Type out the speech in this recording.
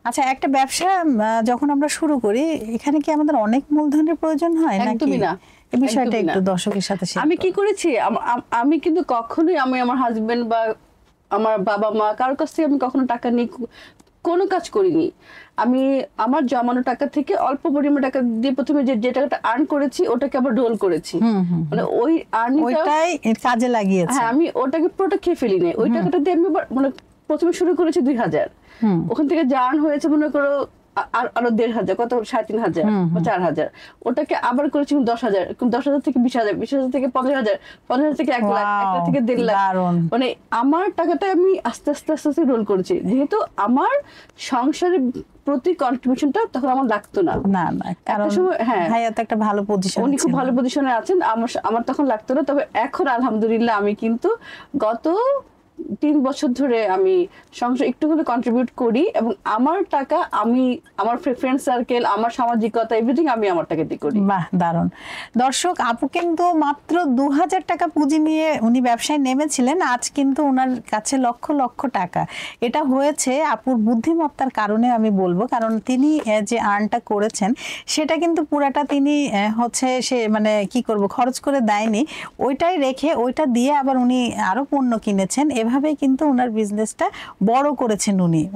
আচ্ছা, একটা ব্যবসা যখন আমরা শুরু করি, এখানে কি আমাদের অনেক মূলধনের প্রয়োজন হয় নাকি? একদমই না। এই বিষয়টা একদমই একটু না। দর্শকের সাথে শেয়ার আমি কি করুন। করেছি, আমি কিন্তু কখনোই আমার হাজবেন্ড বা আমার বাবা মা কারোর কাছ থেকে আমি কখনো টাকা নিয়ে কোনো কাজ করিনি। আমি আমার জমানো টাকা থেকে অল্প পরিমাণ টাকা দিয়ে প্রথমে যে টাকাটা আর্ন করেছি ওটাকে আবার রোল করেছি। মানে ওই ওইটাই কাজে লাগিয়েছে। হ্যাঁ, আমি ওটাকে পুরোটা খেয়ে ফেলি নাই। ওই টাকাটা দিয়ে আমি মানে প্রথমে শুরু করেছি 2000, ওখান থেকে যা আর্ন হয়েছে মনে করো আরো 1500, কত 3500 বা 4000, ওটাকে আবার করেছি 10,000, 10,000 থেকে 20,000, 20,000 থেকে 15,000, 15,000 থেকে 1 লাখ, 1 লাখ থেকে 1.5 লাখ। মানে আমার টাকাটা আমি আস্তে আস্তে আস্তে আস্তে রোল করেছি, যেহেতু আমার সংসারের প্রতি কন্ট্রিবিউশনটা তখন আমার লাগতো না। না না, কারণ ভাইয়া তো একটা ভালো পজিশনে, উনি খুব ভালো পজিশনে আছেন, আমার তখন লাগতো না। তবে এখন আলহামদুলিল্লাহ আমি কিন্তু গত 3 বছর ধরে আমি সংসার একটু করে কন্ট্রিবিউট করি, এবং আমার টাকা আমি আমার ফ্রেন্ড সার্কেল, আমার সামাজিকতা, এভরিথিং আমি আমার টাকা দিয়ে করি। বাহ, দারুণ। দর্শক, আপু কিন্তু মাত্র 2000 টাকা পুঁজি নিয়ে উনি ব্যবসায় নেমেছিলেন। আজ কিন্তু ওনার কাছে লক্ষ লক্ষ টাকা। এটা হয়েছে আপুর বুদ্ধিমত্তার কারণে আমি বলবো, কারণ তিনি যে আর্নটা করেছেন সেটা কিন্তু পুরাটা তিনি সে মানে কি করব খরচ করে দেয়নি, ওইটাই রেখে ওইটা দিয়ে আবার উনি আরো পণ্য কিনেছেন। এভাবেই কিন্তু ওনার বিজনেসটা বড় করেছেন উনি।